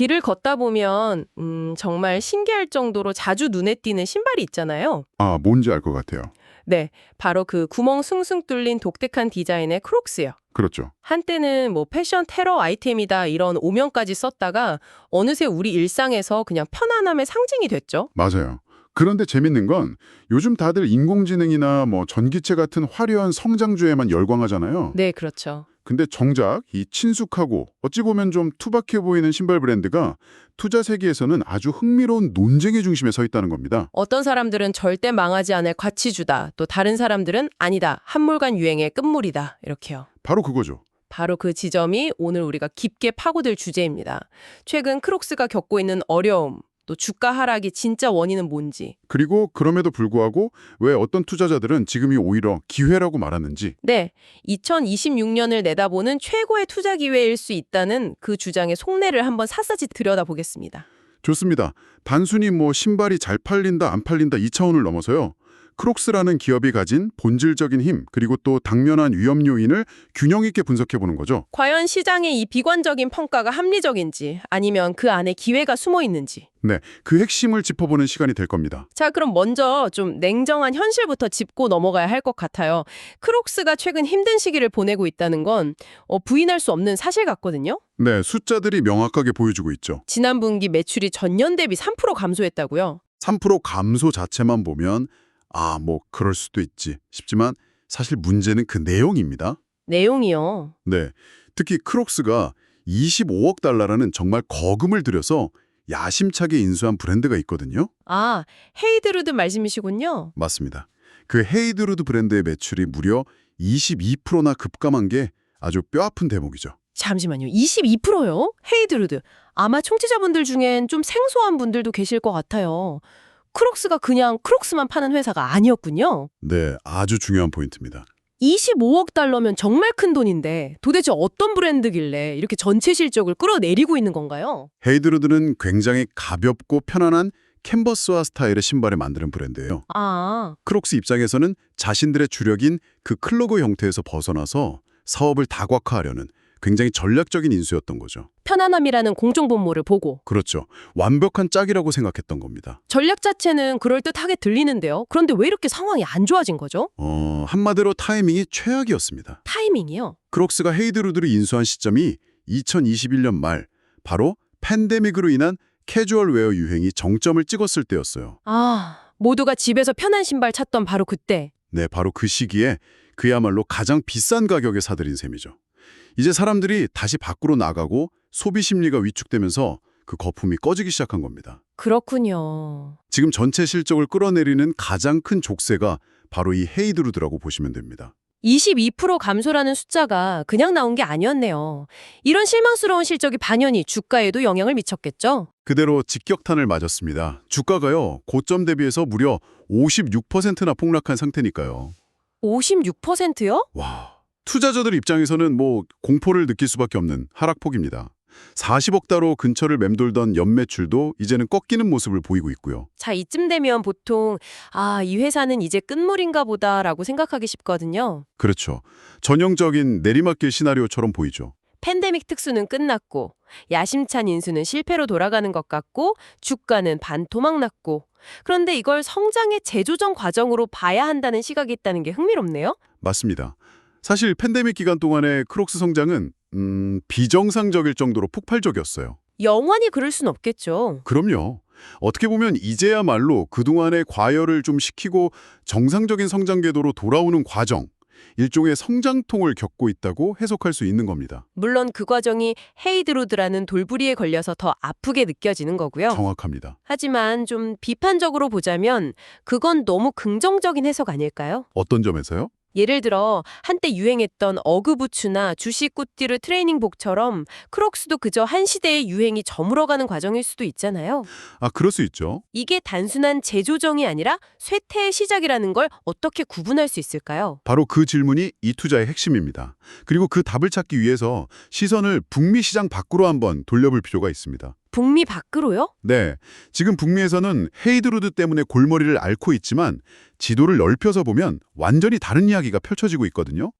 길을 걷다 보면 정말 신기할 정도로 자주 눈에 띄는 신발이 있잖아요. 아, 뭔지 알 것 같아요. 네, 바로 그 구멍 숭숭 뚫린 독특한 디자인의 크록스요. 그렇죠. 한때는 뭐 패션 테러 아이템이다 이런 오명까지 썼다가 어느새 우리 일상에서 그냥 편안함의 상징이 됐죠. 맞아요. 그런데 재밌는 건 요즘 다들 인공지능이나 뭐 전기체 같은 화려한 성장주에만 열광하잖아요. 네, 그렇죠. 근데 정작 이 친숙하고 어찌 보면 좀 투박해 보이는 신발 브랜드가 투자 세계에서는 아주 흥미로운 논쟁의 중심에 서 있다는 겁니다. 어떤 사람들은 절대 망하지 않을 가치주다. 또 다른 사람들은 아니다. 한물간 유행의 끝물이다. 이렇게요. 바로 그거죠. 바로 그 지점이 오늘 우리가 깊게 파고들 주제입니다. 최근 크록스가 겪고 있는 어려움, 또 주가 하락이 진짜 원인은 뭔지. 그리고 그럼에도 불구하고 왜 어떤 투자자들은 지금이 오히려 기회라고 말하는지. 네, 2026년을 내다보는 최고의 투자 기회일 수 있다는 그 주장의 속내를 한번 샅샅이 들여다보겠습니다. 좋습니다. 단순히 뭐 신발이 잘 팔린다 안 팔린다 이 차원을 넘어서요. 크록스라는 기업이 가진 본질적인 힘 그리고 또 당면한 위험 요인을 균형 있게 분석해보는 거죠. 과연 시장의 이 비관적인 평가가 합리적인지 아니면 그 안에 기회가 숨어 있는지. 네, 그 핵심을 짚어보는 시간이 될 겁니다. 자, 그럼 먼저 좀 냉정한 현실부터 짚고 넘어가야 할 것 같아요. 크록스가 최근 힘든 시기를 보내고 있다는 건 부인할 수 없는 사실 같거든요. 네, 숫자들이 명확하게 보여주고 있죠. 지난 분기 매출이 전년 대비 3% 감소했다고요. 3% 감소 자체만 보면 뭐 그럴 수도 있지 싶지만 사실 문제는 그 내용입니다. 내용이요. 네, 특히 크록스가 25억 달러라는 정말 거금을 들여서 야심차게 인수한 브랜드가 있거든요. 아, 헤이드루드 말씀이시군요. 맞습니다. 그 헤이드루드 브랜드의 매출이 무려 22%나 급감한 게 아주 뼈아픈 대목이죠. 잠시만요. 22%요? 헤이드루드. 아마 청취자분들 중엔 좀 생소한 분들도 계실 것 같아요. 크록스가 그냥 크록스만 파는 회사가 아니었군요. 네, 아주 중요한 포인트입니다. 25억 달러면 정말 큰 돈인데 도대체 어떤 브랜드길래 이렇게 전체 실적을 끌어내리고 있는 건가요? 헤이드루드는 굉장히 가볍고 편안한 캔버스와 스타일의 신발을 만드는 브랜드예요. 아, 크록스 입장에서는 자신들의 주력인 그 클로거 형태에서 벗어나서 사업을 다각화하려는 굉장히 전략적인 인수였던 거죠. 편안함이라는 공중분모를 보고 그렇죠. 완벽한 짝이라고 생각했던 겁니다. 전략 자체는 그럴듯하게 들리는데요. 그런데 왜 이렇게 상황이 안 좋아진 거죠? 한마디로 타이밍이 최악이었습니다. 타이밍이요. 크록스가 헤이드루드를 인수한 시점이 2021년 말, 바로 팬데믹으로 인한 캐주얼 웨어 유행이 정점을 찍었을 때였어요. 아, 모두가 집에서 편한 신발 찾던 바로 그때. 네, 바로 그 시기에 그야말로 가장 비싼 가격에 사들인 셈이죠. 이제 사람들이 다시 밖으로 나가고 소비 심리가 위축되면서 그 거품이 꺼지기 시작한 겁니다. 그렇군요. 지금 전체 실적을 끌어내리는 가장 큰 족쇄가 바로 이 헤이드루드라고 보시면 됩니다. 22% 감소라는 숫자가 그냥 나온 게 아니었네요. 이런 실망스러운 실적이 반연히 주가에도 영향을 미쳤겠죠? 그대로 직격탄을 맞았습니다. 주가가요, 고점 대비해서 무려 56%나 폭락한 상태니까요. 56%요? 와, 투자자들 입장에서는 뭐 공포를 느낄 수밖에 없는 하락폭입니다. 40억 달러 근처를 맴돌던 연매출도 이제는 꺾이는 모습을 보이고 있고요. 자, 이쯤 되면 보통 이 회사는 이제 끝물인가 보다라고 생각하기 쉽거든요. 그렇죠. 전형적인 내리막길 시나리오처럼 보이죠. 팬데믹 특수는 끝났고 야심찬 인수는 실패로 돌아가는 것 같고 주가는 반토막 났고 그런데 이걸 성장의 재조정 과정으로 봐야 한다는 시각이 있다는 게 흥미롭네요. 맞습니다. 사실 팬데믹 기간 동안의 크록스 성장은 비정상적일 정도로 폭발적이었어요. 영원히 그럴 순 없겠죠. 그럼요. 어떻게 보면 이제야말로 그동안의 과열을 좀 식히고 정상적인 성장 궤도로 돌아오는 과정, 일종의 성장통을 겪고 있다고 해석할 수 있는 겁니다. 물론 그 과정이 헤이드루드라는 돌부리에 걸려서 더 아프게 느껴지는 거고요. 정확합니다. 하지만 좀 비판적으로 보자면 그건 너무 긍정적인 해석 아닐까요? 어떤 점에서요? 예를 들어 한때 유행했던 어그부츠나 주식 꾸띠르 트레이닝복처럼 크록스도 그저 한 시대의 유행이 저물어가는 과정일 수도 있잖아요. 그럴 수 있죠. 이게 단순한 재조정이 아니라 쇠퇴의 시작이라는 걸 어떻게 구분할 수 있을까요? 바로 그 질문이 이 투자의 핵심입니다. 그리고 그 답을 찾기 위해서 시선을 북미 시장 밖으로 한번 돌려볼 필요가 있습니다. 북미 밖으로요? 네, 지금 북미에서는 헤이드루드 때문에 골머리를 앓고 있지만 지도를 넓혀서 보면 완전히 다른 이야기가 펼쳐지고 있거든요.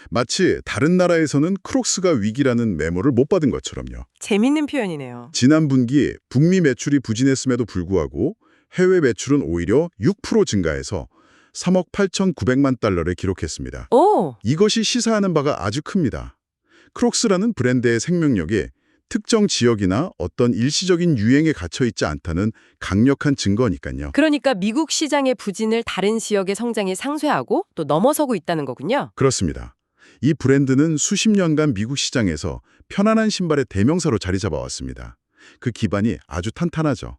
마치 다른 나라에서는 크록스가 위기라는 메모를 못 받은 것처럼요. 재밌는 표현이네요. 지난 분기 북미 매출이 부진했음에도 불구하고 해외 매출은 오히려 6% 증가해서 3억 8,900만 달러를 기록했습니다. 오! 이것이 시사하는 바가 아주 큽니다. 크록스라는 브랜드의 생명력이 특정 지역이나 어떤 일시적인 유행에 갇혀있지 않다는 강력한 증거니까요. 그러니까 미국 시장의 부진을 다른 지역의 성장에 상쇄하고 또 넘어서고 있다는 거군요. 그렇습니다. 이 브랜드는 수십 년간 미국 시장에서 편안한 신발의 대명사로 자리 잡아왔습니다. 그 기반이 아주 탄탄하죠.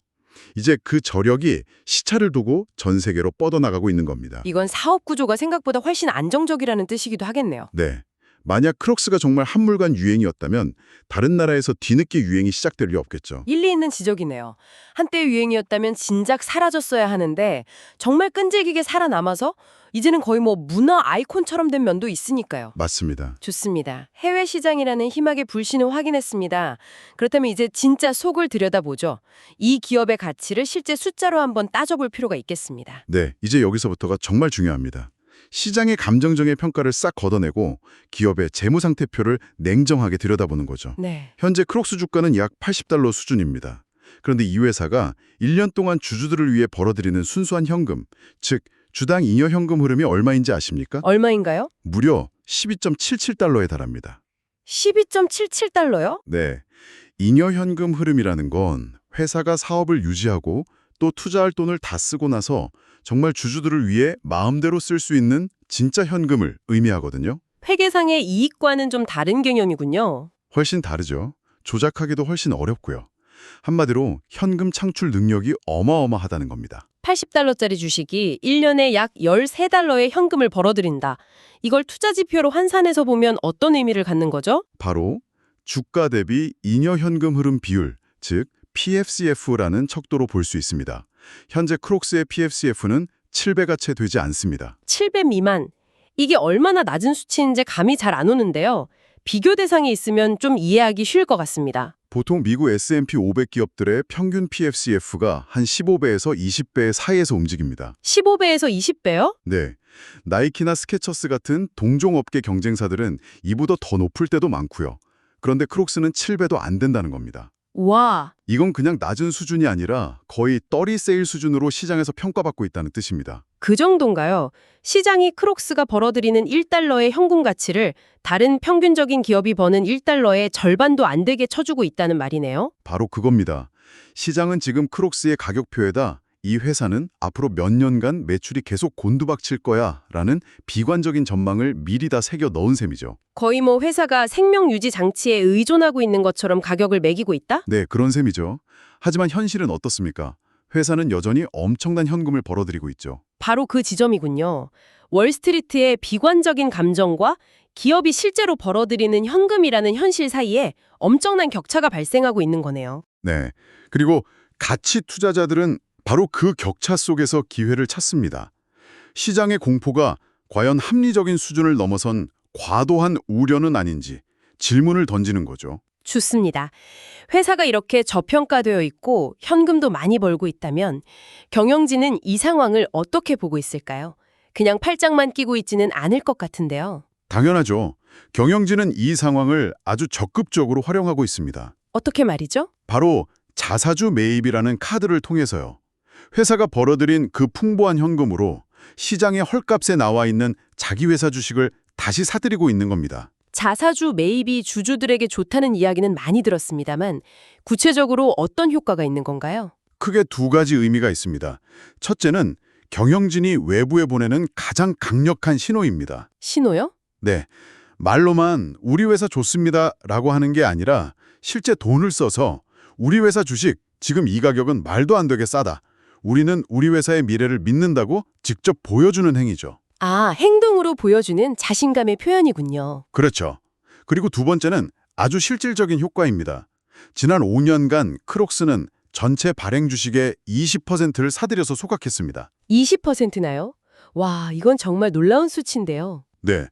이제 그 저력이 시차를 두고 전 세계로 뻗어나가고 있는 겁니다. 이건 사업 구조가 생각보다 훨씬 안정적이라는 뜻이기도 하겠네요. 네. 만약 크록스가 정말 한물간 유행이었다면 다른 나라에서 뒤늦게 유행이 시작될 리 없겠죠. 일리 있는 지적이네요. 한때 유행이었다면 진작 사라졌어야 하는데 정말 끈질기게 살아남아서 이제는 거의 뭐 문화 아이콘처럼 된 면도 있으니까요. 맞습니다. 좋습니다. 해외 시장이라는 희망의 불신을 확인했습니다. 그렇다면 이제 진짜 속을 들여다보죠. 이 기업의 가치를 실제 숫자로 한번 따져볼 필요가 있겠습니다. 네, 이제 여기서부터가 정말 중요합니다. 시장의 감정적인 평가를 싹 걷어내고 기업의 재무 상태표를 냉정하게 들여다보는 거죠. 네. 현재 크록스 주가는 약 $80 수준입니다. 그런데 이 회사가 1년 동안 주주들을 위해 벌어들이는 순수한 현금, 즉 주당 잉여 현금 흐름이 얼마인지 아십니까? 얼마인가요? 무려 12.77달러에 달합니다. 12.77달러요? 네, 잉여 현금 흐름이라는 건 회사가 사업을 유지하고 또 투자할 돈을 다 쓰고 나서 정말 주주들을 위해 마음대로 쓸 수 있는 진짜 현금을 의미하거든요. 회계상의 이익과는 좀 다른 개념이군요. 훨씬 다르죠. 조작하기도 훨씬 어렵고요. 한마디로 현금 창출 능력이 어마어마하다는 겁니다. 80달러짜리 주식이 1년에 약 13달러의 현금을 벌어들인다. 이걸 투자 지표로 환산해서 보면 어떤 의미를 갖는 거죠? 바로 주가 대비 잉여 현금 흐름 비율, 즉 PFCF라는 척도로 볼 수 있습니다. 현재 크록스의 PFCF는 7배가 채 되지 않습니다. 7배 미만. 이게 얼마나 낮은 수치인지 감이 잘 안 오는데요. 비교 대상에 있으면 좀 이해하기 쉬울 것 같습니다. 보통 미국 S&P 500 기업들의 평균 PFCF가 한 15배에서 20배 사이에서 움직입니다. 15배에서 20배요? 네, 나이키나 스케쳐스 같은 동종업계 경쟁사들은 이보다 더 높을 때도 많고요. 그런데 크록스는 7배도 안 된다는 겁니다. 와, 이건 그냥 낮은 수준이 아니라 거의 떨이 세일 수준으로 시장에서 평가받고 있다는 뜻입니다. 그 정도인가요? 시장이 크록스가 벌어들이는 1달러의 현금 가치를 다른 평균적인 기업이 버는 1달러의 절반도 안 되게 쳐주고 있다는 말이네요. 바로 그겁니다. 시장은 지금 크록스의 가격표에다 이 회사는 앞으로 몇 년간 매출이 계속 곤두박칠 거야 라는 비관적인 전망을 미리 다 새겨 넣은 셈이죠. 거의 뭐 회사가 생명 유지 장치에 의존하고 있는 것처럼 가격을 매기고 있다? 네, 그런 셈이죠. 하지만 현실은 어떻습니까? 회사는 여전히 엄청난 현금을 벌어들이고 있죠. 바로 그 지점이군요. 월스트리트의 비관적인 감정과 기업이 실제로 벌어들이는 현금이라는 현실 사이에 엄청난 격차가 발생하고 있는 거네요. 네, 그리고 가치 투자자들은 바로 그 격차 속에서 기회를 찾습니다. 시장의 공포가 과연 합리적인 수준을 넘어선 과도한 우려는 아닌지 질문을 던지는 거죠. 좋습니다. 회사가 이렇게 저평가되어 있고 현금도 많이 벌고 있다면 경영진은 이 상황을 어떻게 보고 있을까요? 그냥 팔짱만 끼고 있지는 않을 것 같은데요. 당연하죠. 경영진은 이 상황을 아주 적극적으로 활용하고 있습니다. 어떻게 말이죠? 바로 자사주 매입이라는 카드를 통해서요. 회사가 벌어들인 그 풍부한 현금으로 시장의 헐값에 나와 있는 자기 회사 주식을 다시 사들이고 있는 겁니다. 자사주 매입이 주주들에게 좋다는 이야기는 많이 들었습니다만 구체적으로 어떤 효과가 있는 건가요? 크게 두 가지 의미가 있습니다. 첫째는 경영진이 외부에 보내는 가장 강력한 신호입니다. 신호요? 네, 말로만 우리 회사 좋습니다 라고 하는 게 아니라 실제 돈을 써서 우리 회사 주식 지금 이 가격은 말도 안 되게 싸다. 우리는 우리 회사의 미래를 믿는다고 직접 보여주는 행위죠. 아, 행동으로 보여주는 자신감의 표현이군요. 그렇죠. 그리고 두 번째는 아주 실질적인 효과입니다. 지난 5년간 크록스는 전체 발행 주식의 20%를 사들여서 소각했습니다. 20%나요? 와, 이건 정말 놀라운 수치인데요. 네,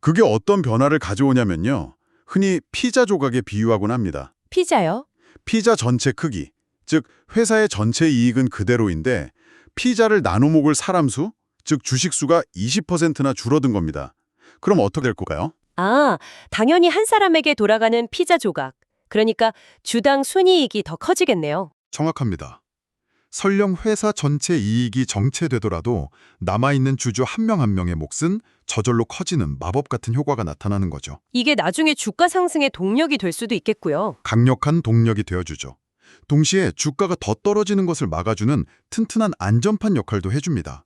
그게 어떤 변화를 가져오냐면요. 흔히 피자 조각에 비유하곤 합니다. 피자요? 피자 전체 크기, 즉 회사의 전체 이익은 그대로인데 피자를 나눠 먹을 사람 수, 즉 주식 수가 20%나 줄어든 겁니다. 그럼 어떻게 될 걸까요? 아, 당연히 한 사람에게 돌아가는 피자 조각. 그러니까 주당 순이익이 더 커지겠네요. 정확합니다. 설령 회사 전체 이익이 정체되더라도 남아있는 주주 한 명 한 명의 몫은 저절로 커지는 마법 같은 효과가 나타나는 거죠. 이게 나중에 주가 상승의 동력이 될 수도 있겠고요. 강력한 동력이 되어주죠. 동시에 주가가 더 떨어지는 것을 막아주는 튼튼한 안전판 역할도 해줍니다.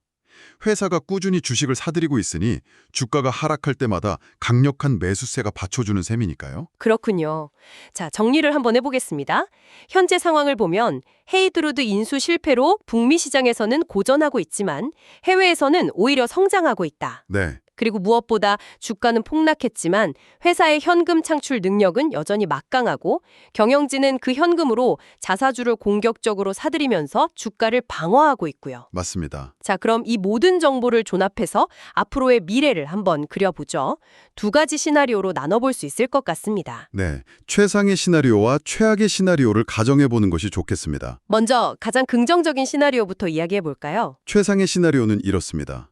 회사가 꾸준히 주식을 사들이고 있으니 주가가 하락할 때마다 강력한 매수세가 받쳐주는 셈이니까요. 그렇군요. 자, 정리를 한번 해보겠습니다. 현재 상황을 보면 헤이드루드 인수 실패로 북미 시장에서는 고전하고 있지만 해외에서는 오히려 성장하고 있다. 네, 그리고 무엇보다 주가는 폭락했지만 회사의 현금 창출 능력은 여전히 막강하고 경영진은 그 현금으로 자사주를 공격적으로 사들이면서 주가를 방어하고 있고요. 맞습니다. 자, 그럼 이 모든 정보를 종합해서 앞으로의 미래를 한번 그려보죠. 두 가지 시나리오로 나눠볼 수 있을 것 같습니다. 네, 최상의 시나리오와 최악의 시나리오를 가정해보는 것이 좋겠습니다. 먼저 가장 긍정적인 시나리오부터 이야기해볼까요? 최상의 시나리오는 이렇습니다.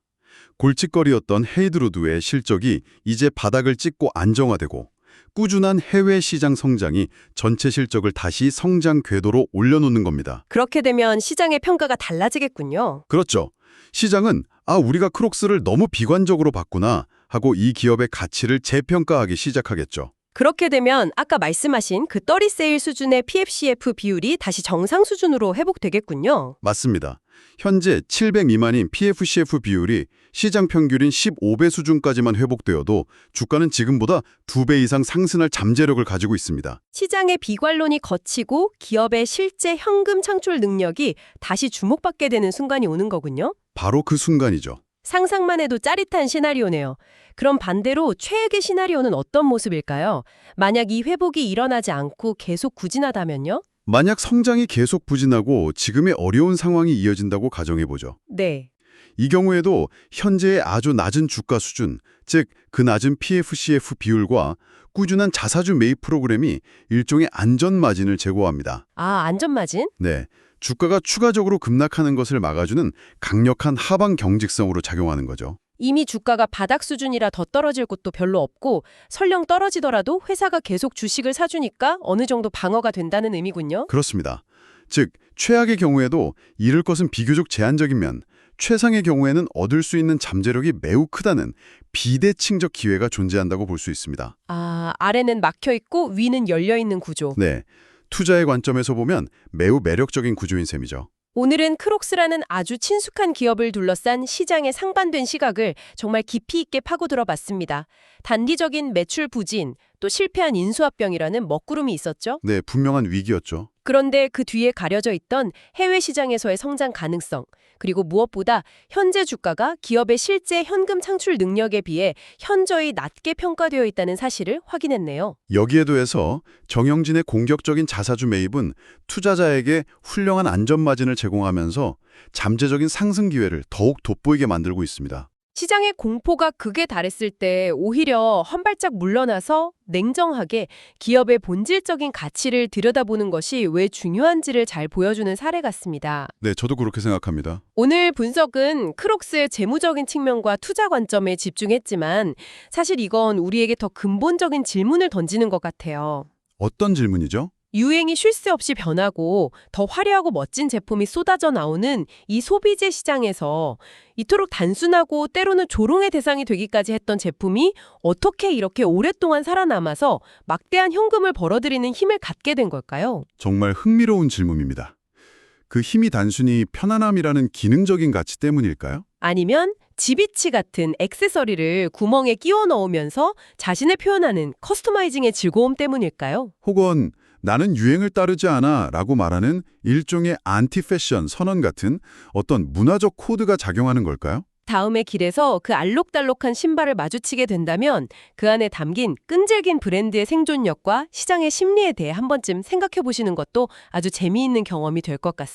골칫거리였던 헤이드루드의 실적이 이제 바닥을 찍고 안정화되고 꾸준한 해외 시장 성장이 전체 실적을 다시 성장 궤도로 올려놓는 겁니다. 그렇게 되면 시장의 평가가 달라지겠군요. 그렇죠. 시장은 우리가 크록스를 너무 비관적으로 봤구나 하고 이 기업의 가치를 재평가하기 시작하겠죠. 그렇게 되면 아까 말씀하신 그 30세일 수준의 PFCF 비율이 다시 정상 수준으로 회복되겠군요. 맞습니다. 현재 700 미만인 PFCF 비율이 시장 평균인 15배 수준까지만 회복되어도 주가는 지금보다 2배 이상 상승할 잠재력을 가지고 있습니다. 시장의 비관론이 거치고 기업의 실제 현금 창출 능력이 다시 주목받게 되는 순간이 오는 거군요. 바로 그 순간이죠. 상상만 해도 짜릿한 시나리오네요. 그럼 반대로 최악의 시나리오는 어떤 모습일까요? 만약 이 회복이 일어나지 않고 계속 구진하다면요? 만약 성장이 계속 부진하고 지금의 어려운 상황이 이어진다고 가정해보죠. 네. 이 경우에도 현재의 아주 낮은 주가 수준, 즉 그 낮은 PFCF 비율과 꾸준한 자사주 매입 프로그램이 일종의 안전마진을 제고합니다. 아, 안전마진? 네, 주가가 추가적으로 급락하는 것을 막아주는 강력한 하방 경직성으로 작용하는 거죠. 이미 주가가 바닥 수준이라 더 떨어질 곳도 별로 없고 설령 떨어지더라도 회사가 계속 주식을 사주니까 어느 정도 방어가 된다는 의미군요. 그렇습니다. 즉, 최악의 경우에도 잃을 것은 비교적 제한적인 면, 최상의 경우에는 얻을 수 있는 잠재력이 매우 크다는 비대칭적 기회가 존재한다고 볼 수 있습니다. 아, 아래는 막혀있고 위는 열려있는 구조. 네, 투자의 관점에서 보면 매우 매력적인 구조인 셈이죠. 오늘은 크록스라는 아주 친숙한 기업을 둘러싼 시장의 상반된 시각을 정말 깊이 있게 파고들어 봤습니다. 단기적인 매출 부진, 또 실패한 인수합병이라는 먹구름이 있었죠. 네, 분명한 위기였죠. 그런데 그 뒤에 가려져 있던 해외 시장에서의 성장 가능성, 그리고 무엇보다 현재 주가가 기업의 실제 현금 창출 능력에 비해 현저히 낮게 평가되어 있다는 사실을 확인했네요. 여기에 더해서 정영진의 공격적인 자사주 매입은 투자자에게 훌륭한 안전마진을 제공하면서 잠재적인 상승 기회를 더욱 돋보이게 만들고 있습니다. 시장의 공포가 극에 달했을 때 오히려 한 발짝 물러나서 냉정하게 기업의 본질적인 가치를 들여다보는 것이 왜 중요한지를 잘 보여주는 사례 같습니다. 네, 저도 그렇게 생각합니다. 오늘 분석은 크록스의 재무적인 측면과 투자 관점에 집중했지만 사실 이건 우리에게 더 근본적인 질문을 던지는 것 같아요. 어떤 질문이죠? 유행이 쉴 새 없이 변하고 더 화려하고 멋진 제품이 쏟아져 나오는 이 소비재 시장에서 이토록 단순하고 때로는 조롱의 대상이 되기까지 했던 제품이 어떻게 이렇게 오랫동안 살아남아서 막대한 현금을 벌어들이는 힘을 갖게 된 걸까요? 정말 흥미로운 질문입니다. 그 힘이 단순히 편안함이라는 기능적인 가치 때문일까요? 아니면 지비치 같은 액세서리를 구멍에 끼워 넣으면서 자신을 표현하는 커스터마이징의 즐거움 때문일까요? 혹은 나는 유행을 따르지 않아 라고 말하는 일종의 안티패션 선언 같은 어떤 문화적 코드가 작용하는 걸까요? 다음의 길에서 그 알록달록한 신발을 마주치게 된다면 그 안에 담긴 끈질긴 브랜드의 생존력과 시장의 심리에 대해 한 번쯤 생각해 보시는 것도 아주 재미있는 경험이 될 것 같습니다.